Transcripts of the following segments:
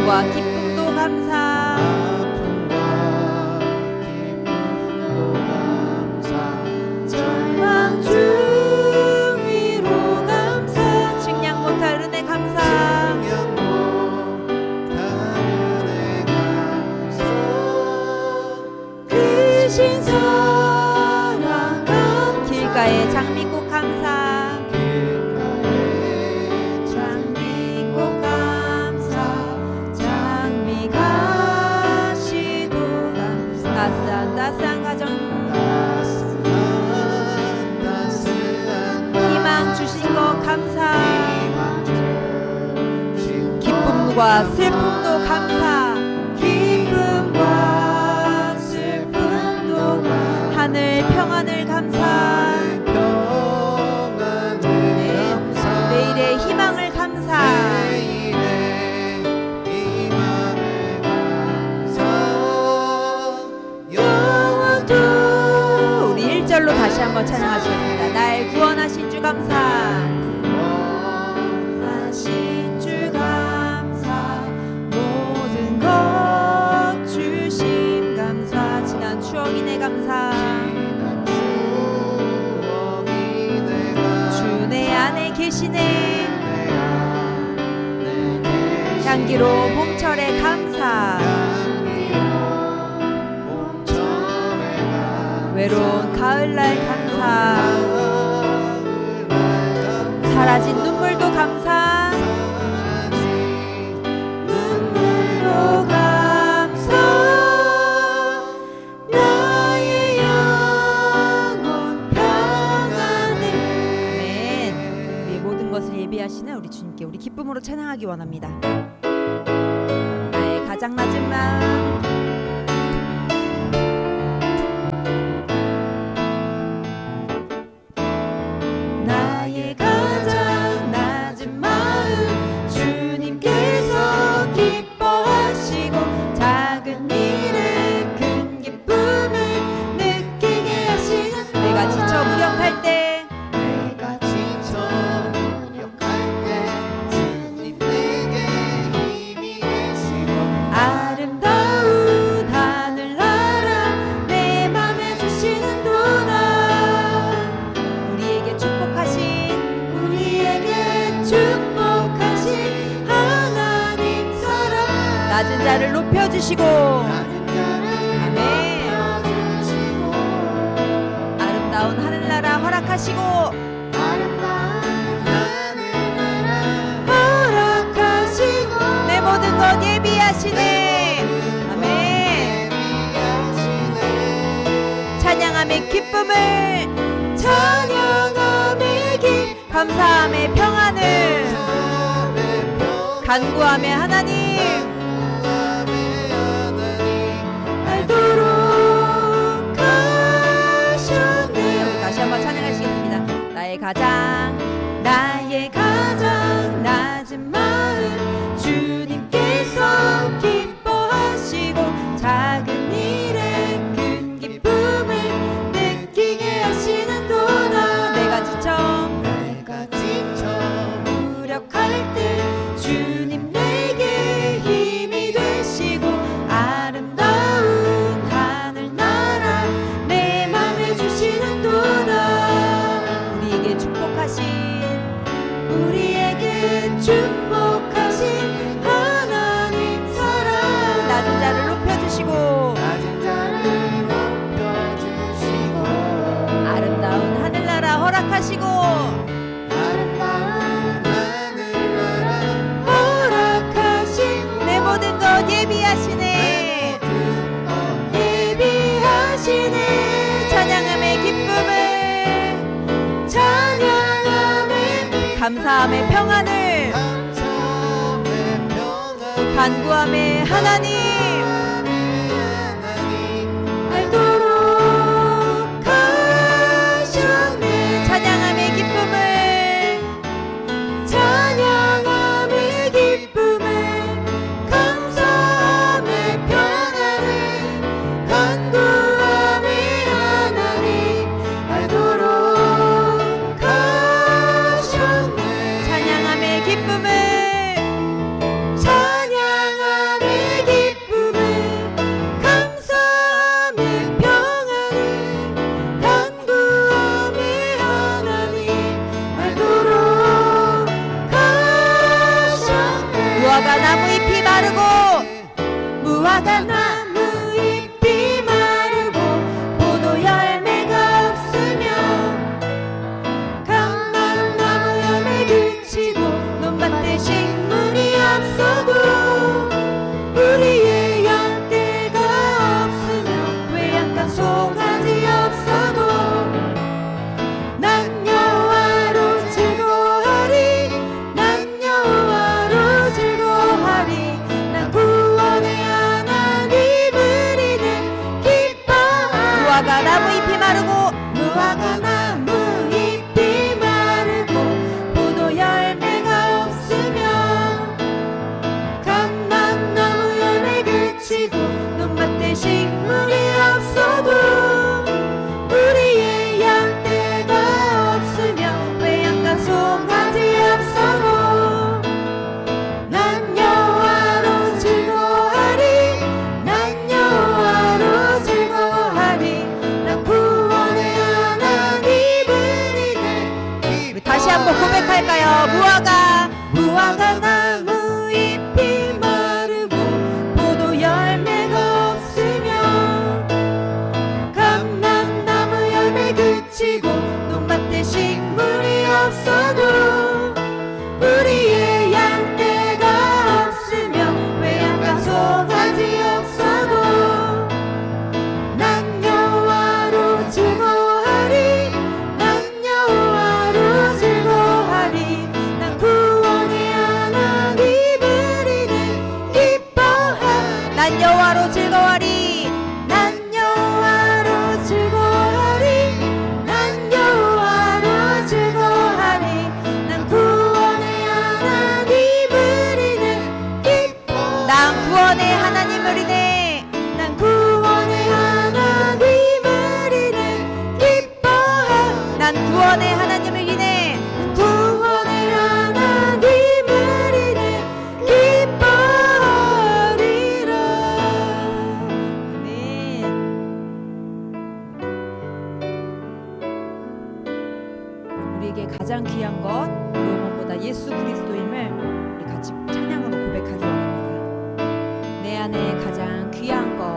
아픔과 기쁨도 감사. 절망 중 위로 감사. 측량 못할 은혜 감사. 크신 사랑 감사. 길가의 장미꽃 감사. 장미꽃 감사. 장미가 시도 감사. 따스한 가정 희망 주신 것 감사. 기쁨과 슬픔도 감사. 기쁨과 슬픔도 하늘 평안을 감사. 내일의 희망을 감사. 영원토. 우리 1절로 다시 한번 찬양하시겠습니다. 날 구원하신 주 감사. 구원하신 주 감사. 모든 것 주심 감사. 지난 추억이 내 감사. 주 내 안에 계시네. 향기로 봄철에 감사. 외로운 가을날 감사. 사라진 눈물도 감사. 눈물도 감사. 나의 영혼 평안을. 아멘. 우리의 모든 것을 예비하시는 우리 주님께 우리 기쁨으로 찬양하기 원합니다. 나의 가장 낮은 마음. 나의 가장 낮은 마음. 주님께서 기뻐하시고 작은 일에 큰 기쁨을 느끼게 하시는. 내가 지쳐 무력할 때. 내가 지쳐 무력할 때 주님 내게 힘이 되시고 아름다운 하늘나라 내 맘에 주시는 도나. 우리에게 축복하신 하나님 사랑. 낮은 자를 높여주시고 아멘. 아름다운 하늘나라 허락하시고 내 모든 것 예비하시네. 아멘. 찬양함의 기쁨을 찬양함의 감사함의 평안을 간구함의 하나님 알도록 하셨네. 우리 다시 한번 찬양하시겠습니다. 나의 가장 낮은 마음. 주님께서 기뻐하시고 작은 일에 큰 기쁨을 느끼게 하시는 도나. 내가 지쳐 무력할 때 주님 내게 힘이 되시고 아름다운 하늘나라 내 맘에 주시는 도나. 우리에게 축복하신 하나님 사랑. 낮은 자를 높여주시고 아름다운 하늘나라 허락하시고 내 모든 것 예비하시네. 찬양함의 기쁨을 감사함의 평안을 간구함의 하나님 알도록 하셨네. 찬양함의 기쁨을 감사함의 평안을 간구함의 하나님 알도록 하셨네. 찬양함의 기쁨을 찬양함의 무화과 나무 잎이 마르고 무화과 나무 잎이 마르고 포도 열매가 없으며 감람나무 열매 그치고 논밭에 식물이 없어도 우리의 양떼가 없으며 외양간 송아지 없어도 난 여호와로 즐거워하리 난 여호와로 즐거워하리 난 구원의 하나님을 이내 기뻐하리 무화과 나무 잎이 마르고 무화과 나무 잎이 마르고 포도 열매가 없으며 감람나무 열매 그치고 논밭에 식물이 없어도 우리의 양떼가 없으며 외양간 송아지 없어도 난 여호와로 즐거워하리 난 여호와로 즐거워하리 난 구원의 하나님을 이내 우리 다시 한번 고백할까요? 무화과 나무 잎이 마르고 포도 열매가 없으며 감람나무 열매 그치고 논밭에 식물이 없어도 우리의 양떼가 없으며 외양간 송아지 없어도 난 여호와로 즐거워하리 난 여호와로 즐거워하리 난 구원의 하나님을 이내 기뻐하리 난 여호와로 즐거워하리 난 여호와로 즐거워하리 난 여호와로 즐거워하리 난 구원의 하나님을 이내 기뻐하리 난 구원의 하나님을 이내 난 구원의 하나님을 이내 기뻐하리 난 구원의 하나님을 이내 구원의 하나님을 이내 기뻐하리라. 아멘. 우리에게 가장 귀한 것 그 무엇보다 예수 그리스도임을 우리 같이 찬양으로 고백하기 원합니다. 내 안에 가장 귀한 것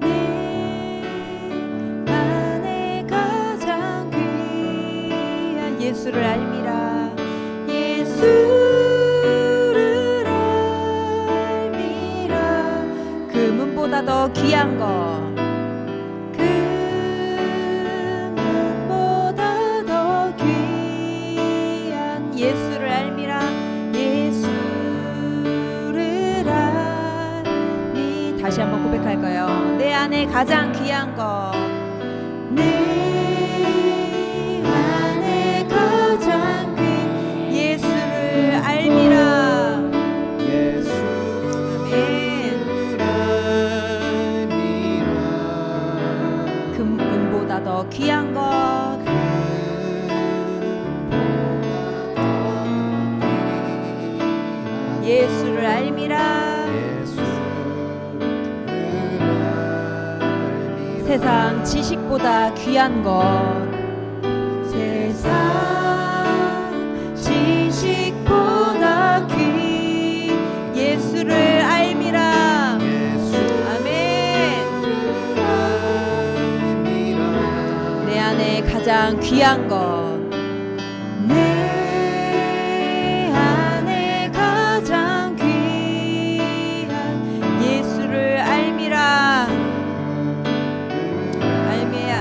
내 안에 가장 귀한 예수를 알미라 예수를 알미라 금은보다 더 귀한 것 금은보다 더 귀한 예수를 알미라 예수를 알미 다시 한번 고백할까요? 내 안에 가장 귀한 것 내 안에 가장 귀한 예수를 알미라 아멘 금은보다 더 귀한 것 예수를 알미라 세상 지식보다 귀한 것 세상 지식보다 귀 예수를 알미라 아멘 내 안에 가장 귀한 것 내 안에 가장 귀한 예수를 알미라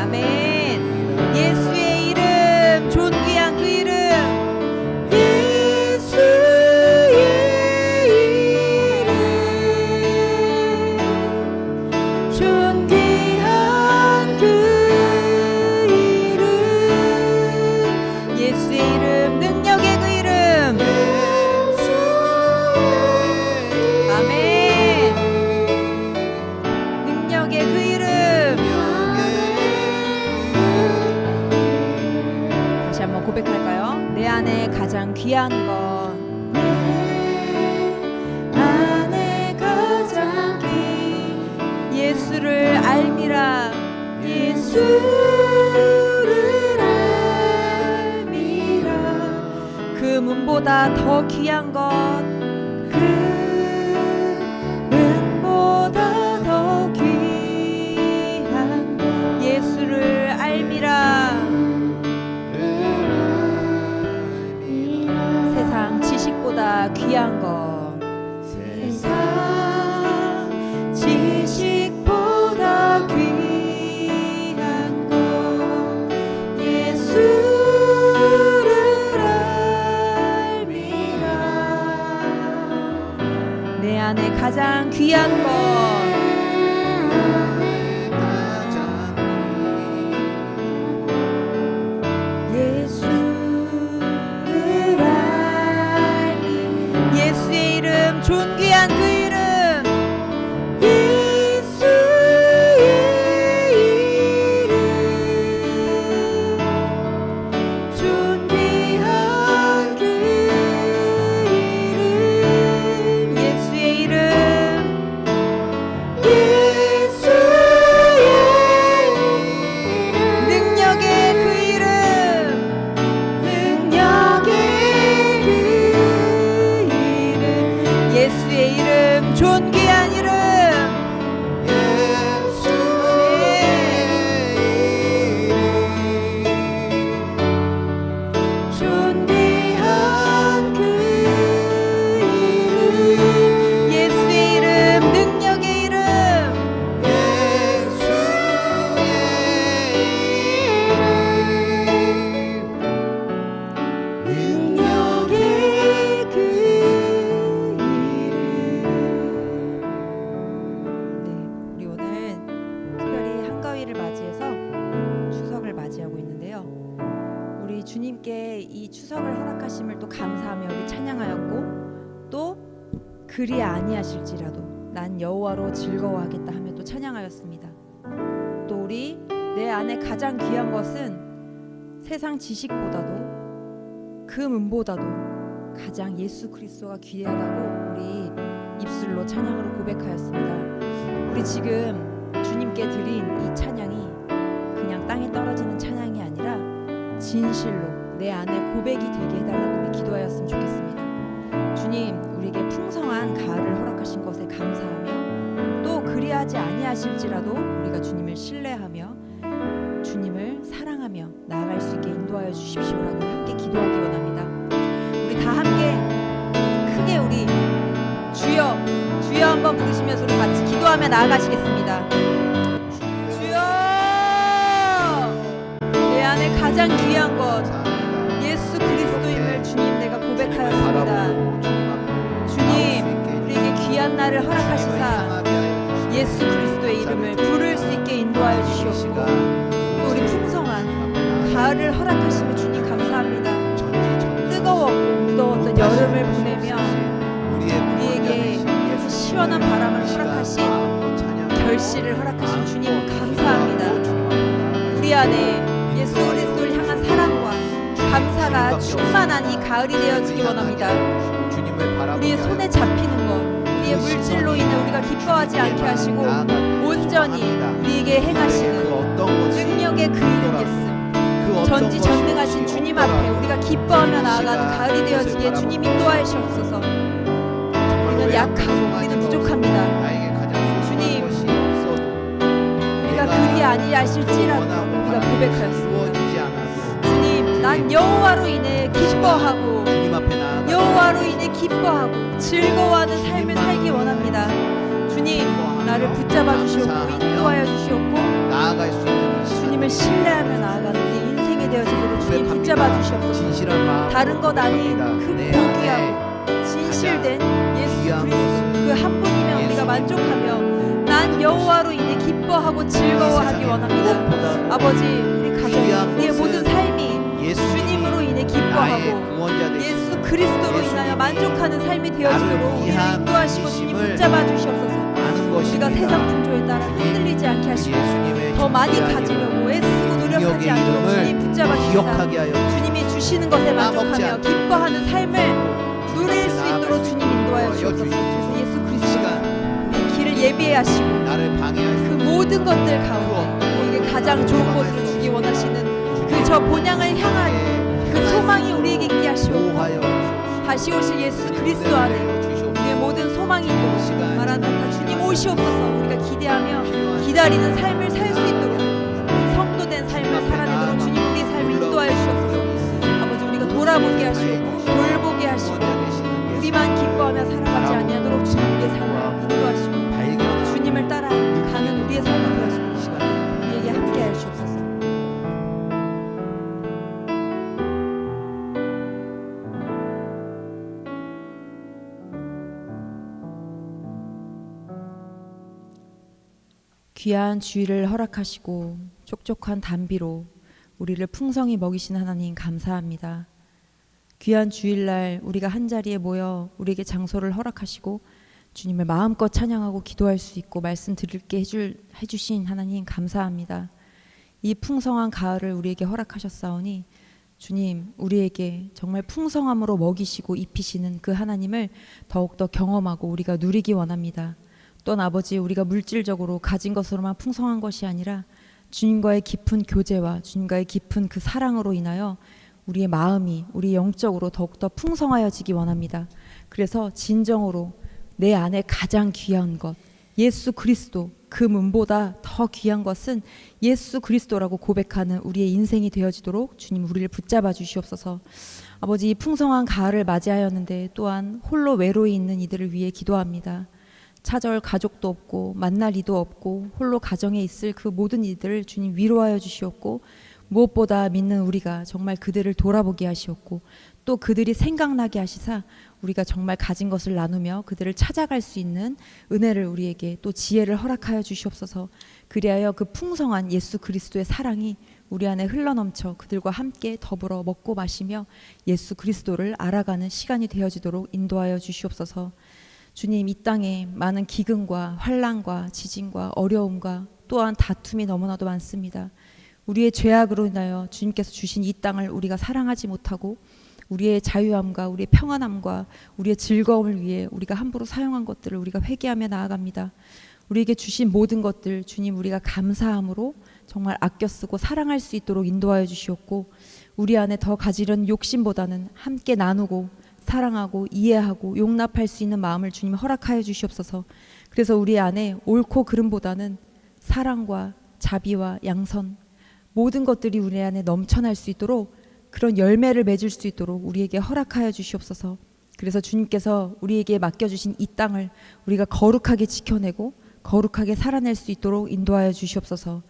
아멘 예수의 이름 존귀한 그 이름 예수의 이름 존귀한 그 이름 예수의 이름 능력의 그 이름 아멘 능력의 그 이름 다시 한번 고백할까요? 내 안에 가장 귀한 것 내 안에 가장 귀한 예수를 알미라 예수를 알미라 그 문보다 은보다 더 귀한 것 금은보다 더 귀한 것 예수를 알미라. 세상 지식보다 귀한 것 세상 지식보다 귀한 것 예수를 알미라. 내 안에 가장 귀한 것 예수의 이름 존귀한 그 이름 예수의 이름 존귀한 그 이름 예수의 이름 예수의 능력의 그 이름 능력의 예수의 이름 존귀한 이름 존귀한 그 이름 예수의 이름 능력의 이름 능력의 그 우리 오늘 특별히 한가위를 맞이해서 추석을 맞이하고 있는데요. 우리 주님께 이 추석을 허락하심을 또 감사하며 우리 찬양하였고 또 그리 아니하실지라도 난 여호와로 즐거워하겠다 하며 또 찬양하였습니다. 또 우리 내 안에 가장 귀한 것은 세상 지식보다도 금은보다도 가장 예수 그리스도가 귀하다고 우리 입술로 찬양으로 고백하였습니다. 우리 지금 주님께 드린 이 찬양이 그냥 땅에 떨어지는 찬양이 아니라 진실로 내 안에 고백이 되게 해달라고 우리 기도하였으면 좋겠습니다. 주님 우리에게 풍성한 가을을 허락하신 것에 감사하며 또 그리하지 아니하실지라도 우리가 주님을 신뢰하며 주님을 사랑하며 나아갈 수 있게 인도하여 주십시오라고 함께 기도하기 원합니다. 우리 다 함께 크게 우리 주여 주여 한번 부르시면서 우리 같이 기도하며 나아가시겠습니다. 주여 내 안에 가장 귀한 것 예수 그리스도임을 주님 내가 고백하였습니다. 주님 우리에게 귀한 날을 허락하시사 예수 그리스도의 이름을 부를 수 있게 인도하여 주시옵고 또 우리 풍성한 가을을 허락하시며 주님 감사합니다. 뜨거웠고 무더웠던 여름을 보내며 우리에게 이렇게 시원한 바람을 허락하신 결실을 허락하신 주님 감사합니다. 우리 안에 예수 그리스도를 향한 사랑과 감사가 충만한 이 가을이 되어지기 원합니다. 우리의 손에 잡히는 것 우리의 물질로 인해 우리가 기뻐하지 않게 하시고 온전히 우리에게 행하시는 능력의 그 이름 예수 전지전능하신 주님 앞에 우리가 기뻐하며 나아가는 가을이 되어지기에 주님 인도하시옵소서. 우리는 약하고 우리는 부족합니다. 주님 우리가 그리 아니하실지라도 우리가 고백하였습니다. 주님 난 여호와로 인해 기뻐하고 여호와로 인해 기뻐하고 즐거워하는 삶을 살기 원합니다. 주님 나를 붙잡아 주시옵고 인도하여 주시옵고 주님을 신뢰하며 나아가는 우리 인생이 되어지도록 주님 붙잡아 주시옵소서. 다른 것 아닌 그 고귀하고 진실된 예수 그리스도 그 한 분이면 우리가 만족하며 난 여호와로 인해 기뻐하고 즐거워하기 원합니다. 아버지 우리 가정 우리의 모든 삶이 주님으로 인해 기뻐하고 예수 그리스도로 인하여 만족하는 삶이 되어지도록 우리를 인도하시고 주님 붙잡아 주시옵소서. 우리가 세상 풍조에 따라 흔들리지 않게 하시고 더 많이 가지려고 애쓰고 노력하지 않도록 주님 붙잡아 주시옵소서. 주님이 주시는 것에 만족하며 기뻐하는 삶을 누릴 수 있도록 주님 인도하여 주옵소서. 그래서 예수 그리스도가 우리 길을 예비해 하시고 그 모든 것들 가운데 우리에게 가장 좋은 곳으로 주기 원하시는 그 저 본향을 향한 그 소망이 우리에게 있게 하시옵고 다시 오실 예수 그리스도 안에 우리의 모든 소망이 있도록 마라나타 주님 오시옵소서. 우리가 기대하며 기다리는 삶을 살 수 있도록 성도된 삶을 살아내도록 주님 우리의 삶을 인도하여 주옵소서. 아버지 우리가 돌아보게 하시고 돌보게 하시고 우리만 기뻐하며 살아가지 아니하도록 주님 우리의 삶을 인도하시고 주님을 따라 가는 우리의 삶을 되어주시고 우리에게 함께하여 주옵소서. 귀한 주일을 허락하시고 촉촉한 단비로 우리를 풍성히 먹이신 하나님 감사합니다. 귀한 주일날 우리가 한자리에 모여 우리에게 장소를 허락하시고 주님을 마음껏 찬양하고 기도할 수 있고 말씀 드릴게 해주신 하나님 감사합니다. 이 풍성한 가을을 우리에게 허락하셨사오니 주님 우리에게 정말 풍성함으로 먹이시고 입히시는 그 하나님을 더욱더 경험하고 우리가 누리기 원합니다. 또한 아버지 우리가 물질적으로 가진 것으로만 풍성한 것이 아니라 주님과의 깊은 교제와 주님과의 깊은 그 사랑으로 인하여 우리의 마음이 우리 영적으로 더욱더 풍성하여지기 원합니다. 그래서 진정으로 내 안에 가장 귀한 것 예수 그리스도 그 문보다 더 귀한 것은 예수 그리스도라고 고백하는 우리의 인생이 되어지도록 주님 우리를 붙잡아 주시옵소서. 아버지 이 풍성한 가을을 맞이하였는데 또한 홀로 외로이 있는 이들을 위해 기도합니다. 찾아올 가족도 없고 만날 이도 없고 홀로 가정에 있을 그 모든 이들을 주님 위로하여 주시옵고 무엇보다 믿는 우리가 정말 그들을 돌아보게 하시옵고 또 그들이 생각나게 하시사 우리가 정말 가진 것을 나누며 그들을 찾아갈 수 있는 은혜를 우리에게 또 지혜를 허락하여 주시옵소서. 그리하여 그 풍성한 예수 그리스도의 사랑이 우리 안에 흘러넘쳐 그들과 함께 더불어 먹고 마시며 예수 그리스도를 알아가는 시간이 되어지도록 인도하여 주시옵소서. 주님 이 땅에 많은 기근과 환난과 지진과 어려움과 또한 다툼이 너무나도 많습니다. 우리의 죄악으로 인하여 주님께서 주신 이 땅을 우리가 사랑하지 못하고 우리의 자유함과 우리의 평안함과 우리의 즐거움을 위해 우리가 함부로 사용한 것들을 우리가 회개하며 나아갑니다. 우리에게 주신 모든 것들 주님 우리가 감사함으로 정말 아껴 쓰고 사랑할 수 있도록 인도하여 주시옵고 우리 안에 더 가지려는 욕심보다는 함께 나누고 사랑하고 이해하고 용납할 수 있는 마음을 주님 허락하여 주시옵소서. 그래서 우리 안에 옳고 그름보다는 사랑과 자비와 양선 모든 것들이 우리 안에 넘쳐날 수 있도록 그런 열매를 맺을 수 있도록 우리에게 허락하여 주시옵소서. 그래서 주님께서 우리에게 맡겨주신 이 땅을 우리가 거룩하게 지켜내고 거룩하게 살아낼 수 있도록 인도하여 주시옵소서.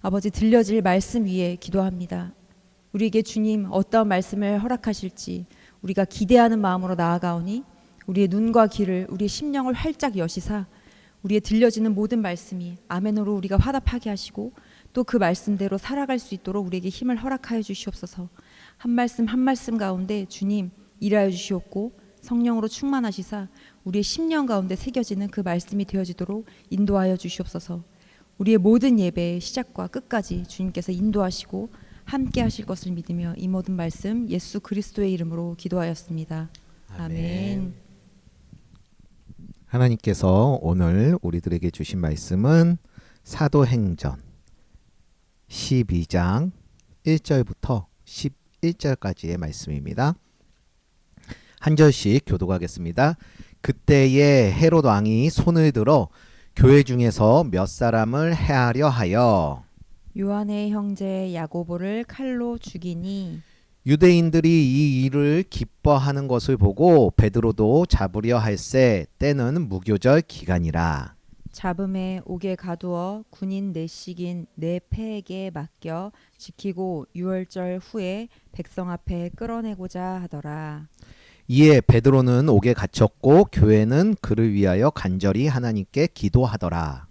아버지 들려질 말씀 위에 기도합니다. 우리에게 주님 어떠한 말씀을 허락하실지 우리가 기대하는 마음으로 나아가오니 우리의 눈과 귀를 우리의 심령을 활짝 여시사 우리의 들려지는 모든 말씀이 아멘으로 우리가 화답하게 하시고 또 그 말씀대로 살아갈 수 있도록 우리에게 힘을 허락하여 주시옵소서. 한 말씀 한 말씀 가운데 주님 일하여 주시옵고 성령으로 충만하시사 우리의 심령 가운데 새겨지는 그 말씀이 되어지도록 인도하여 주시옵소서. 우리의 모든 예배의 시작과 끝까지 주님께서 인도하시고 함께 하실 것을 믿으며 이 모든 말씀 예수 그리스도의 이름으로 기도하였습니다. 아멘. 하나님께서 오늘 우리들에게 주신 말씀은 사도행전 12장 1절부터 11절까지의 말씀입니다. 한 절씩 교독하겠습니다. 그때에 헤롯 왕이 손을 들어 교회 중에서 몇 사람을 해하려 하여 요한의 형제 야고보를 칼로 죽이니 유대인들이 이 일을 기뻐하는 것을 보고 베드로도 잡으려 할세 때는 무교절 기간이라. 잡음에 옥에 가두어 군인 내식인 네 패에게 맡겨 지키고 유월절 후에 백성 앞에 끌어내고자 하더라. 이에 베드로는 옥에 갇혔고 교회는 그를 위하여 간절히 하나님께 기도하더라.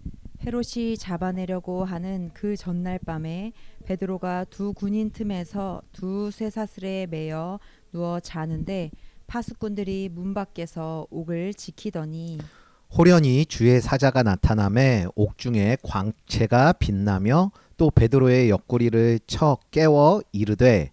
헤롯이 잡아내려고 하는 그 전날 밤에 베드로가 두 군인 틈에서 두 쇠사슬에 매여 누워 자는데 파수꾼들이 문 밖에서 옥을 지키더니 호련히 주의 사자가 나타나매 옥중에 광채가 빛나며 또 베드로의 옆구리를 쳐 깨워 이르되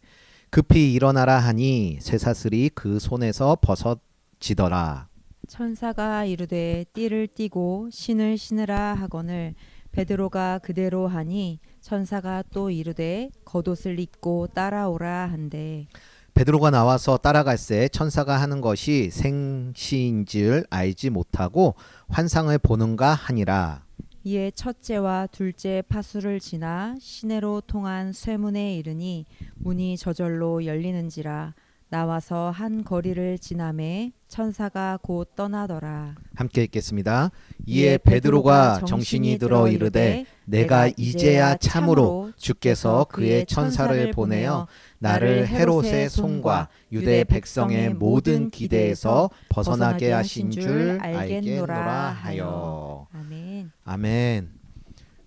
급히 일어나라 하니 쇠사슬이 그 손에서 벗어지더라. 천사가 이르되 띠를 띠고 신을 신으라 하거늘 베드로가 그대로 하니 천사가 또 이르되 겉옷을 입고 따라오라 한대 베드로가 나와서 따라갈새 천사가 하는 것이 생시인 줄 알지 못하고 환상을 보는가 하니라. 이에 첫째와 둘째 파수를 지나 시내로 통한 쇠문에 이르니 문이 저절로 열리는지라. 나와서 한 거리를 지나매 천사가 곧 떠나더라. 함께 읽겠습니다. 이에 베드로가 정신이 들어 이르되 내가 이제야 참으로 주께서 그의 천사를 보내어 나를 헤롯의 손과 유대 백성의 모든 기대에서 벗어나게 하신 줄 알겠노라 하여. 아멘. 아멘.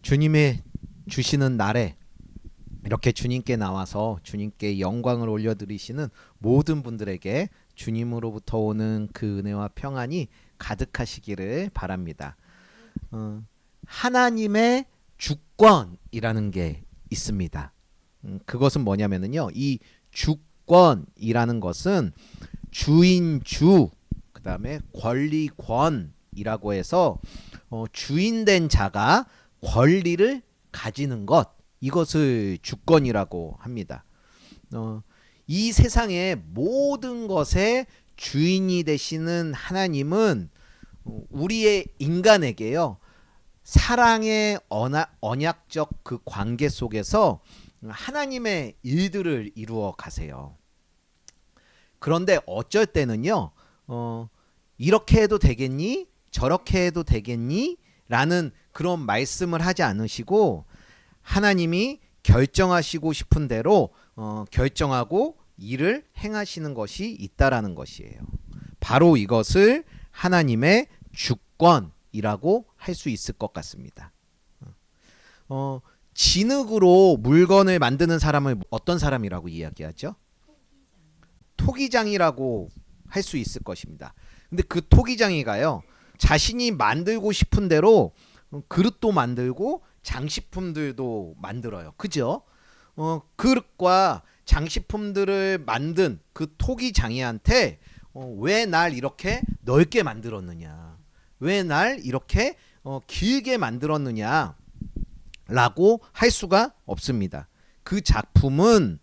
주님의 주시는 날에 이렇게 주님께 나와서 주님께 영광을 올려드리시는 모든 분들에게 주님으로부터 오는 그 은혜와 평안이 가득하시기를 바랍니다. 하나님의 주권이라는 게 있습니다. 그것은 뭐냐면요, 이 주권이라는 것은 주인 주, 그 다음에 권리권이라고 해서 주인된 자가 권리를 가지는 것, 이것을 주권이라고 합니다. 이 세상의 모든 것의 주인이 되시는 하나님은 우리의 인간에게요, 사랑의 언약적 그 관계 속에서 하나님의 일들을 이루어 가세요. 그런데 어쩔 때는요, 이렇게 해도 되겠니? 저렇게 해도 되겠니? 라는 그런 말씀을 하지 않으시고 하나님이 결정하시고 싶은 대로 결정하고 일을 행하시는 것이 있다라는 것이에요. 바로 이것을 하나님의 주권이라고 할 수 있을 것 같습니다. 진흙으로 물건을 만드는 사람을 어떤 사람이라고 이야기하죠? 토기장이라고 할 수 있을 것입니다. 근데 그 토기장이가요, 자신이 만들고 싶은 대로 그릇도 만들고 장식품들도 만들어요. 그죠? 그릇과 장식품들을 만든 그 토기장이한테 왜 날 이렇게 넓게 만들었느냐, 왜 날 이렇게 길게 만들었느냐 라고 할 수가 없습니다. 그 작품은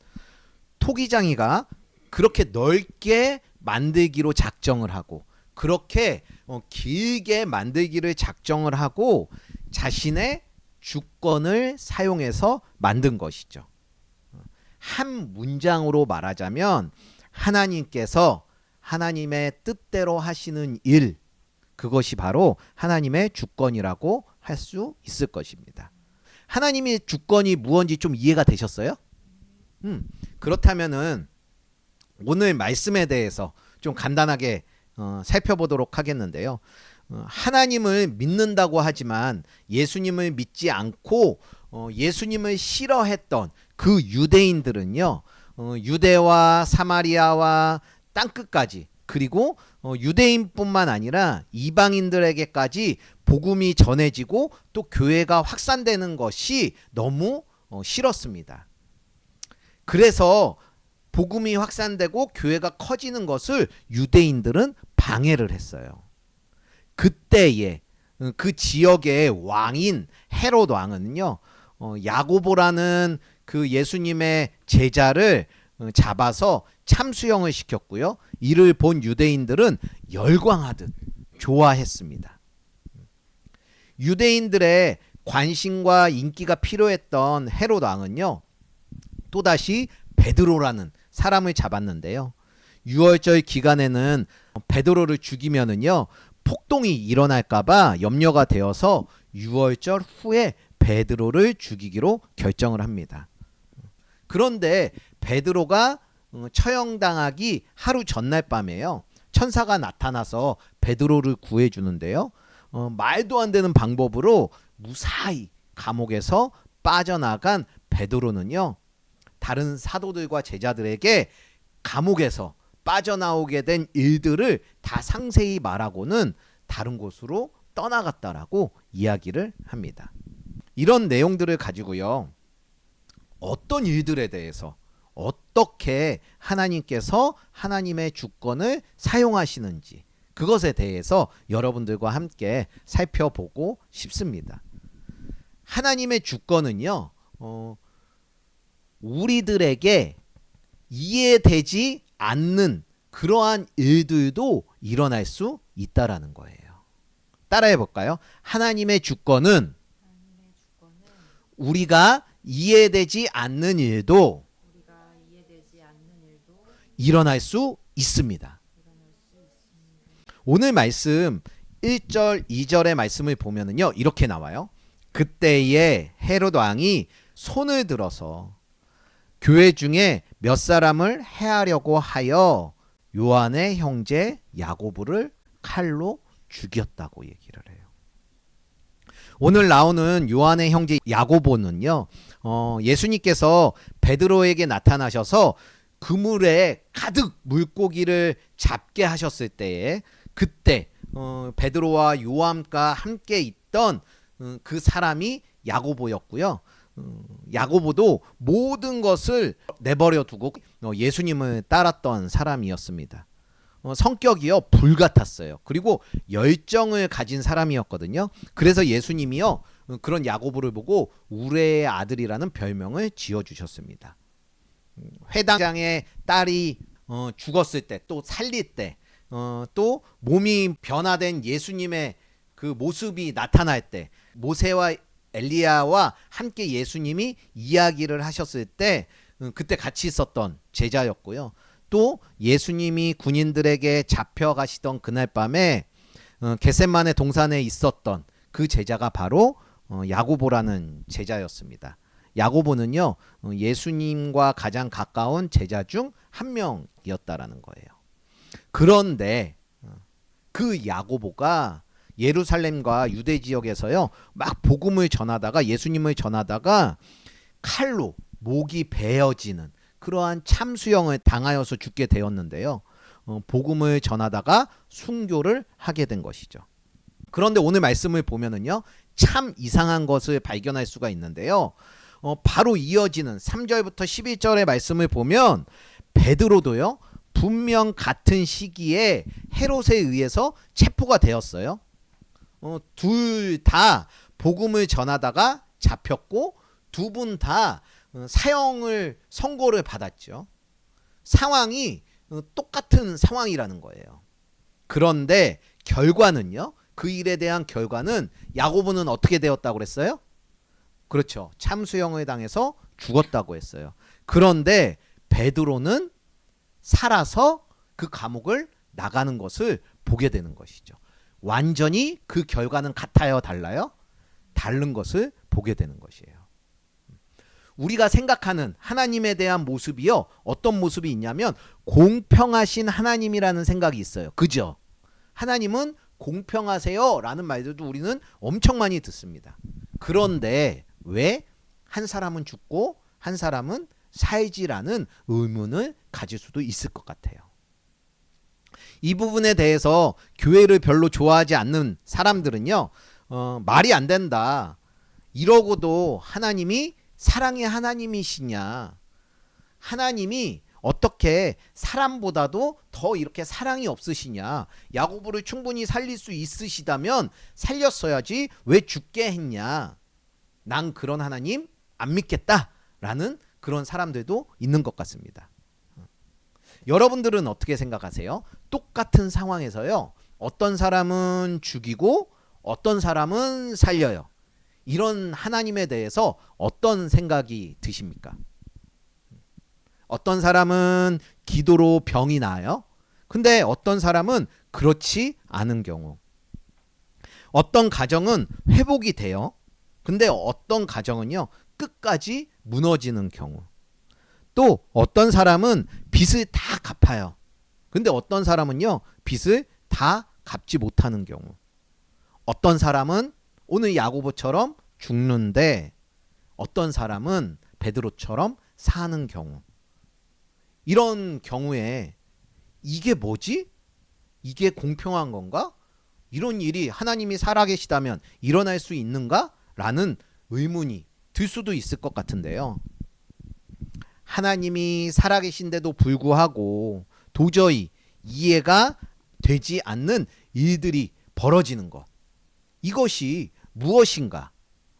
토기장이가 그렇게 넓게 만들기로 작정을 하고 그렇게 길게 만들기를 작정을 하고 자신의 주권을 사용해서 만든 것이죠. 한 문장으로 말하자면 하나님께서 하나님의 뜻대로 하시는 일, 그것이 바로 하나님의 주권이라고 할 수 있을 것입니다. 하나님의 주권이 무엇인지 좀 이해가 되셨어요? 그렇다면은 오늘 말씀에 대해서 좀 간단하게 살펴보도록 하겠는데요. 하나님을 믿는다고 하지만 예수님을 믿지 않고 예수님을 싫어했던 그 유대인들은요, 유대와 사마리아와 땅끝까지, 그리고 유대인뿐만 아니라 이방인들에게까지 복음이 전해지고 또 교회가 확산되는 것이 너무 싫었습니다. 그래서 복음이 확산되고 교회가 커지는 것을 유대인들은 방해를 했어요. 그때에 그 지역의 왕인 헤롯 왕은요, 야고보라는 그 예수님의 제자를 잡아서 참수형을 시켰고요. 이를 본 유대인들은 열광하듯 좋아했습니다. 유대인들의 관심과 인기가 필요했던 헤롯 왕은요, 또다시 베드로라는 사람을 잡았는데요. 유월절 기간에는 베드로를 죽이면은요, 폭동이 일어날까봐 염려가 되어서 유월절 후에 베드로를 죽이기로 결정을 합니다. 그런데 베드로가 처형당하기 하루 전날 밤에요, 천사가 나타나서 베드로를 구해주는데요. 말도 안 되는 방법으로 무사히 감옥에서 빠져나간 베드로는요, 다른 사도들과 제자들에게 감옥에서 빠져나오게 된 일들을 다 상세히 말하고는 다른 곳으로 떠나갔다라고 이야기를 합니다. 이런 내용들을 가지고요, 어떤 일들에 대해서 어떻게 하나님께서 하나님의 주권을 사용하시는지, 그것에 대해서 여러분들과 함께 살펴보고 싶습니다. 하나님의 주권은요, 우리들에게 이해되지 않는 그러한 일들도 일어날 수 있다라는 거예요. 따라해 볼까요? 하나님의 주권은 우리가 이해되지 않는 일도 일어날 수 있습니다. 오늘 말씀 1절, 2절의 말씀을 보면은요, 이렇게 나와요. 그때에 헤롯 왕이 손을 들어서 교회 중에 몇 사람을 해하려고 하여 요한의 형제 야고보를 칼로 죽였다고 얘기를 해요. 오늘 나오는 요한의 형제 야고보는요, 예수님께서 베드로에게 나타나셔서 그물에 가득 물고기를 잡게 하셨을 때에 그때 베드로와 요한과 함께 있던 그 사람이 야고보였고요. 야고보도 모든 것을 내버려 두고 예수님을 따랐던 사람이었습니다. 성격이요 불같았어요. 그리고 열정을 가진 사람이었거든요. 그래서 예수님이요 그런 야고보를 보고 우레의 아들이라는 별명을 지어주셨습니다. 회당장의 딸이 죽었을 때, 또 살릴 때, 또 몸이 변화된 예수님의 그 모습이 나타날 때, 모세와 엘리야와 함께 예수님이 이야기를 하셨을 때 그때 같이 있었던 제자였고요. 또 예수님이 군인들에게 잡혀가시던 그날 밤에 겟세마네 동산에 있었던 그 제자가 바로 야고보라는 제자였습니다. 야고보는요 예수님과 가장 가까운 제자 중 한 명이었다라는 거예요. 그런데 그 야고보가 예루살렘과 유대 지역에서요 막 복음을 전하다가 예수님을 전하다가 칼로 목이 베어지는 그러한 참수형을 당하여서 죽게 되었는데요. 복음을 전하다가 순교를 하게 된 것이죠. 그런데 오늘 말씀을 보면은요 참 이상한 것을 발견할 수가 있는데요. 바로 이어지는 3절부터 11절의 말씀을 보면 베드로도요 분명 같은 시기에 헤롯에 의해서 체포가 되었어요. 둘 다 복음을 전하다가 잡혔고 두 분 다 사형을 선고를 받았죠. 상황이 똑같은 상황이라는 거예요. 그런데 결과는요. 그 일에 대한 결과는 야고보는 어떻게 되었다고 그랬어요? 그렇죠. 참수형을 당해서 죽었다고 했어요. 그런데 베드로는 살아서 그 감옥을 나가는 것을 보게 되는 것이죠. 완전히 그 결과는 같아요? 달라요? 다른 것을 보게 되는 것이에요. 우리가 생각하는 하나님에 대한 모습이요. 어떤 모습이 있냐면 공평하신 하나님이라는 생각이 있어요. 그죠? 하나님은 공평하세요 라는 말들도 우리는 엄청 많이 듣습니다. 그런데 왜 한 사람은 죽고 한 사람은 살지라는 의문을 가질 수도 있을 것 같아요. 이 부분에 대해서 교회를 별로 좋아하지 않는 사람들은요. 말이 안 된다. 이러고도 하나님이 사랑의 하나님이시냐. 하나님이 어떻게 사람보다도 더 이렇게 사랑이 없으시냐. 야고보를 충분히 살릴 수 있으시다면 살렸어야지 왜 죽게 했냐. 난 그런 하나님 안 믿겠다라는 그런 사람들도 있는 것 같습니다. 여러분들은 어떻게 생각하세요? 똑같은 상황에서요. 어떤 사람은 죽이고 어떤 사람은 살려요. 이런 하나님에 대해서 어떤 생각이 드십니까? 어떤 사람은 기도로 병이 나아요. 근데 어떤 사람은 그렇지 않은 경우. 어떤 가정은 회복이 돼요. 근데 어떤 가정은요. 끝까지 무너지는 경우. 또 어떤 사람은 빚을 다 갚아요. 근데 어떤 사람은요. 빚을 다 갚지 못하는 경우. 어떤 사람은 오늘 야고보처럼 죽는데 어떤 사람은 베드로처럼 사는 경우. 이런 경우에 이게 뭐지? 이게 공평한 건가? 이런 일이 하나님이 살아계시다면 일어날 수 있는가? 라는 의문이 들 수도 있을 것 같은데요. 하나님이 살아계신데도 불구하고 도저히 이해가 되지 않는 일들이 벌어지는 것. 이것이 무엇인가?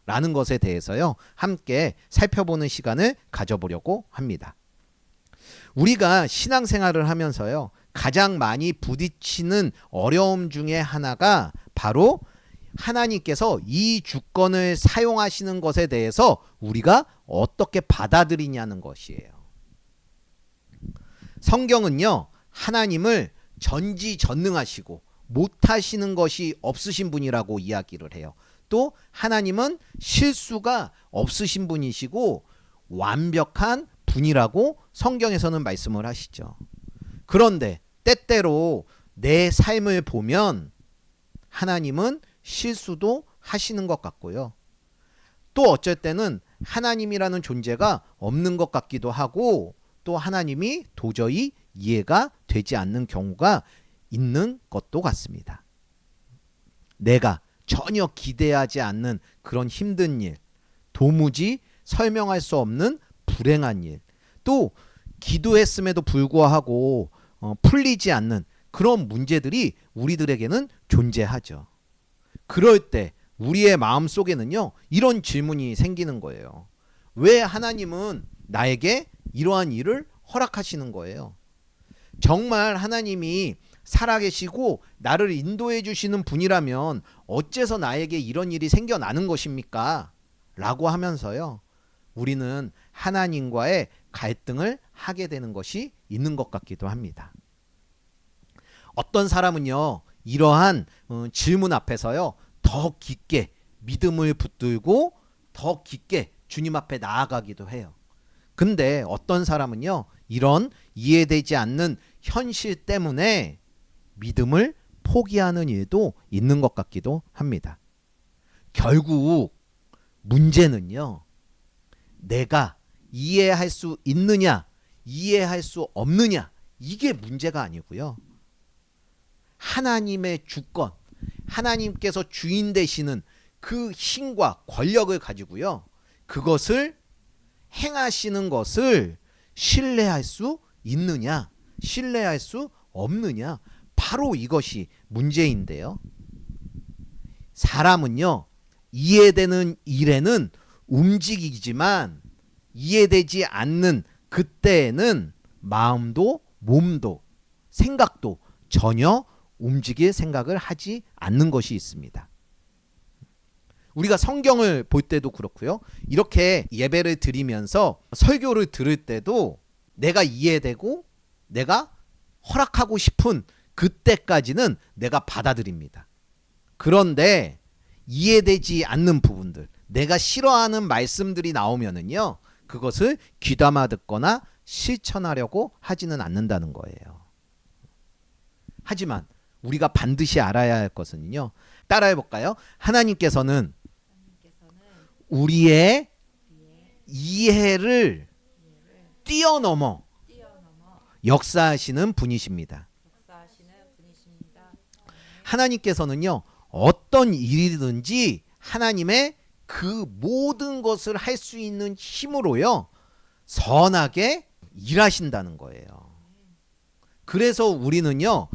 라는 것에 대해서요. 함께 살펴보는 시간을 가져보려고 합니다. 우리가 신앙생활을 하면서요, 가장 많이 부딪히는 어려움 중에 하나가 바로 하나님께서 이 주권을 사용하시는 것에 대해서 우리가 어떻게 받아들이냐는 것이에요. 성경은요, 하나님을 전지전능하시고 못하시는 것이 없으신 분이라고 이야기를 해요. 또 하나님은 실수가 없으신 분이시고 완벽한 분이라고 성경에서는 말씀을 하시죠. 그런데 때때로 내 삶을 보면 하나님은 실수도 하시는 것 같고요. 또 어쩔 때는 하나님이라는 존재가 없는 것 같기도 하고, 또 하나님이 도저히 이해가 되지 않는 경우가 있는 것도 같습니다. 내가 전혀 기대하지 않는 그런 힘든 일, 도무지 설명할 수 없는 불행한 일, 또 기도했음에도 불구하고 풀리지 않는 그런 문제들이 우리들에게는 존재하죠. 그럴 때 우리의 마음 속에는요, 이런 질문이 생기는 거예요. 왜 하나님은 나에게 이러한 일을 허락하시는 거예요? 정말 하나님이 살아계시고 나를 인도해 주시는 분이라면 어째서 나에게 이런 일이 생겨나는 것입니까? 라고 하면서요, 우리는 하나님과의 갈등을 하게 되는 것이 있는 것 같기도 합니다. 어떤 사람은요, 이러한 질문 앞에서요, 더 깊게 믿음을 붙들고 더 깊게 주님 앞에 나아가기도 해요. 근데 어떤 사람은요, 이런 이해되지 않는 현실 때문에 믿음을 포기하는 일도 있는 것 같기도 합니다. 결국 문제는요, 내가 이해할 수 있느냐, 이해할 수 없느냐, 이게 문제가 아니고요. 하나님의 주권, 하나님께서 주인 되시는 그 힘과 권력을 가지고요, 그것을 행하시는 것을 신뢰할 수 있느냐, 신뢰할 수 없느냐, 바로 이것이 문제인데요. 사람은요, 이해되는 일에는 움직이지만 이해되지 않는 그때에는 마음도 몸도 생각도 전혀 움직일 생각을 하지 않는 것이 있습니다. 우리가 성경을 볼 때도 그렇고요, 이렇게 예배를 드리면서 설교를 들을 때도 내가 이해되고 내가 허락하고 싶은 그때까지는 내가 받아들입니다. 그런데 이해되지 않는 부분들, 내가 싫어하는 말씀들이 나오면은요, 그것을 귀담아 듣거나 실천하려고 하지는 않는다는 거예요. 하지만 우리가 반드시 알아야 할 것은요, 따라해 볼까요? 하나님께서는 우리의 이해를 뛰어넘어 역사하시는 분이십니다. 하나님께서는요, 어떤 일이든지 하나님의 그 모든 것을 할 수 있는 힘으로요, 선하게 일하신다는 거예요. 그래서 우리는요,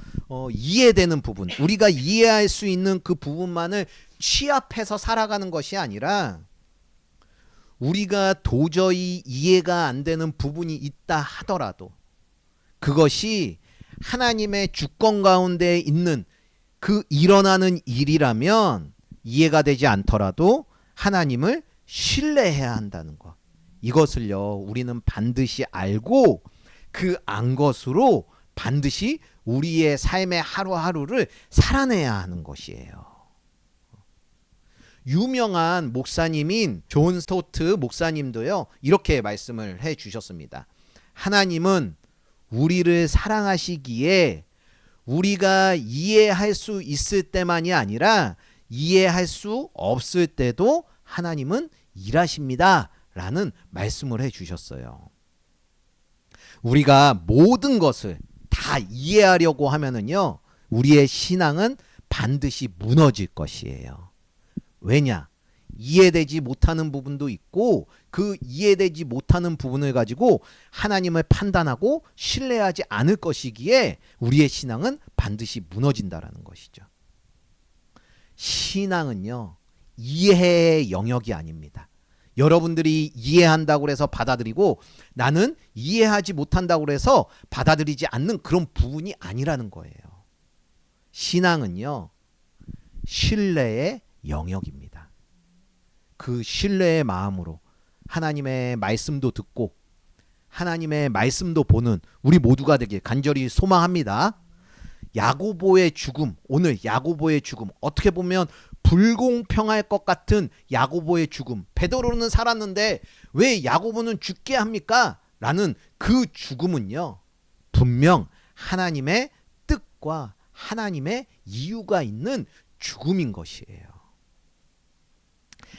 이해되는 부분, 우리가 이해할 수 있는 그 부분만을 취합해서 살아가는 것이 아니라, 우리가 도저히 이해가 안 되는 부분이 있다 하더라도 그것이 하나님의 주권 가운데 있는 그 일어나는 일이라면 이해가 되지 않더라도 하나님을 신뢰해야 한다는 것, 이것을요, 우리는 반드시 알고 그 안 것으로 반드시 우리의 삶의 하루하루를 살아내야 하는 것이에요. 유명한 목사님인 존 스토트 목사님도요, 이렇게 말씀을 해 주셨습니다. 하나님은 우리를 사랑하시기에 우리가 이해할 수 있을 때만이 아니라 이해할 수 없을 때도 하나님은 일하십니다 라는 말씀을 해 주셨어요. 우리가 모든 것을 다 이해하려고 하면은요, 우리의 신앙은 반드시 무너질 것이에요. 왜냐? 이해되지 못하는 부분도 있고, 그 이해되지 못하는 부분을 가지고 하나님을 판단하고 신뢰하지 않을 것이기에 우리의 신앙은 반드시 무너진다라는 것이죠. 신앙은요, 이해의 영역이 아닙니다. 여러분들이 이해한다고 해서 받아들이고 나는 이해하지 못한다고 해서 받아들이지 않는 그런 부분이 아니라는 거예요. 신앙은요, 신뢰의 영역입니다. 그 신뢰의 마음으로 하나님의 말씀도 듣고 하나님의 말씀도 보는 우리 모두가 되길 간절히 소망합니다. 야고보의 죽음, 오늘 야고보의 죽음, 어떻게 보면 불공평할 것 같은 야고보의 죽음. 베드로는 살았는데 왜 야고보는 죽게 합니까? 라는 그 죽음은요, 분명 하나님의 뜻과 하나님의 이유가 있는 죽음인 것이에요.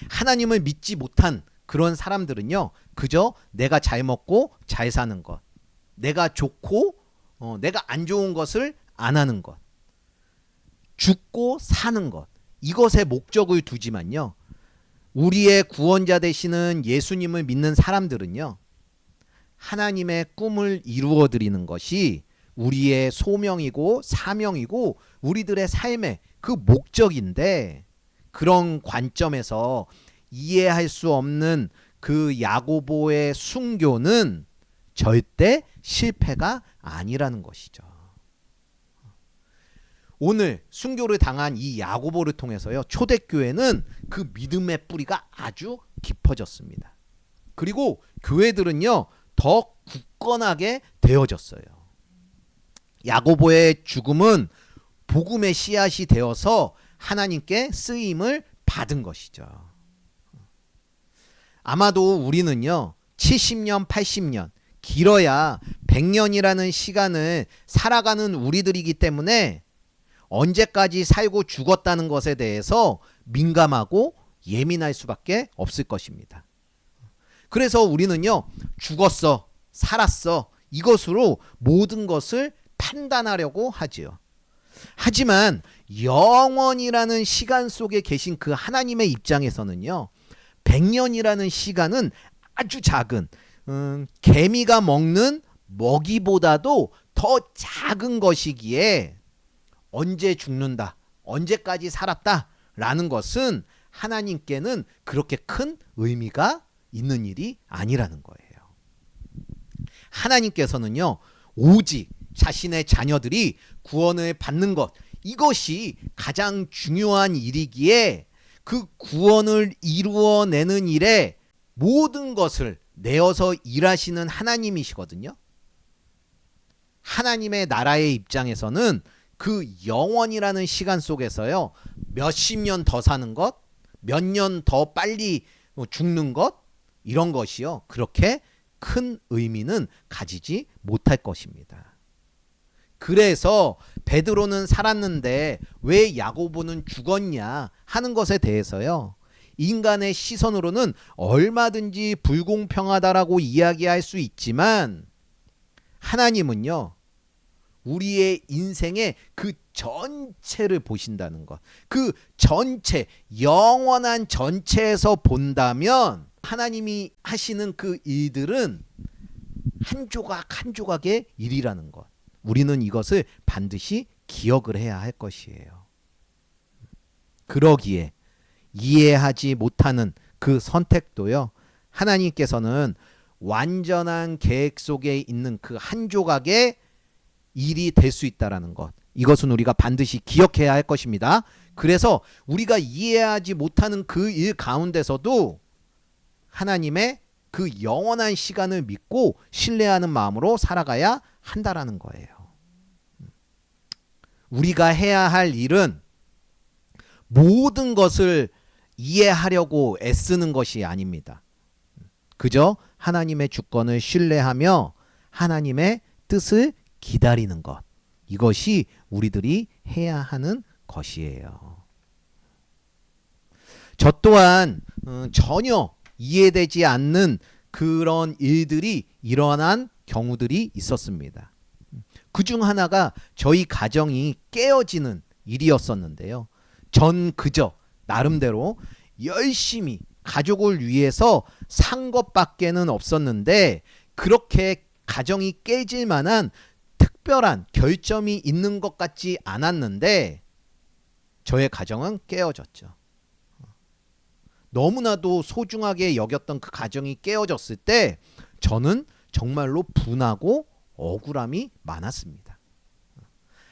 하나님을 믿지 못한 그런 사람들은요, 그저 내가 잘 먹고 잘 사는 것, 내가 좋고 내가 안 좋은 것을 안 하는 것, 죽고 사는 것, 이것에 목적을 두지만요, 우리의 구원자 되시는 예수님을 믿는 사람들은요, 하나님의 꿈을 이루어 드리는 것이 우리의 소명이고 사명이고 우리들의 삶의 그 목적인데, 그런 관점에서 이해할 수 없는 그 야고보의 순교는 절대 실패가 아니라는 것이죠. 오늘 순교를 당한 이 야고보를 통해서요, 초대교회는 그 믿음의 뿌리가 아주 깊어졌습니다. 그리고 교회들은요, 더 굳건하게 되어졌어요. 야고보의 죽음은 복음의 씨앗이 되어서 하나님께 쓰임을 받은 것이죠. 아마도 우리는요, 70년, 80년, 길어야 100년이라는 시간을 살아가는 우리들이기 때문에 언제까지 살고 죽었다는 것에 대해서 민감하고 예민할 수밖에 없을 것입니다. 그래서 우리는요, 죽었어, 살았어, 이것으로 모든 것을 판단하려고 하지요. 하지만 영원이라는 시간 속에 계신 그 하나님의 입장에서는요, 100년이라는 시간은 아주 작은, 개미가 먹는 먹이보다도 더 작은 것이기에 언제 죽는다, 언제까지 살았다 라는 것은 하나님께는 그렇게 큰 의미가 있는 일이 아니라는 거예요. 하나님께서는요, 오직 자신의 자녀들이 구원을 받는 것, 이것이 가장 중요한 일이기에 그 구원을 이루어내는 일에 모든 것을 내어서 일하시는 하나님이시거든요. 하나님의 나라의 입장에서는 그 영원이라는 시간 속에서요, 몇십 년 더 사는 것, 몇 년 더 빨리 죽는 것, 이런 것이요, 그렇게 큰 의미는 가지지 못할 것입니다. 그래서 베드로는 살았는데 왜 야고보는 죽었냐 하는 것에 대해서요, 인간의 시선으로는 얼마든지 불공평하다라고 이야기할 수 있지만 하나님은요, 우리의 인생의 그 전체를 보신다는 것, 그 전체, 영원한 전체에서 본다면 하나님이 하시는 그 일들은 한 조각 한 조각의 일이라는 것, 우리는 이것을 반드시 기억을 해야 할 것이에요. 그러기에 이해하지 못하는 그 선택도요, 하나님께서는 완전한 계획 속에 있는 그 한 조각의 일이 될 수 있다는 것, 이것은 우리가 반드시 기억해야 할 것입니다. 그래서 우리가 이해하지 못하는 그 일 가운데서도 하나님의 그 영원한 시간을 믿고 신뢰하는 마음으로 살아가야 한다라는 거예요. 우리가 해야 할 일은 모든 것을 이해하려고 애쓰는 것이 아닙니다. 그저 하나님의 주권을 신뢰하며 하나님의 뜻을 기다리는 것, 이것이 우리들이 해야 하는 것이에요. 저 또한 전혀 이해되지 않는 그런 일들이 일어난 경우들이 있었습니다. 그중 하나가 저희 가정이 깨어지는 일이었었는데요. 전 그저 나름대로 열심히 가족을 위해서 산 것밖에는 없었는데, 그렇게 가정이 깨질 만한 특별한 결점이 있는 것 같지 않았는데 저의 가정은 깨어졌죠. 너무나도 소중하게 여겼던 그 가정이 깨어졌을 때 저는 정말로 분하고 억울함이 많았습니다.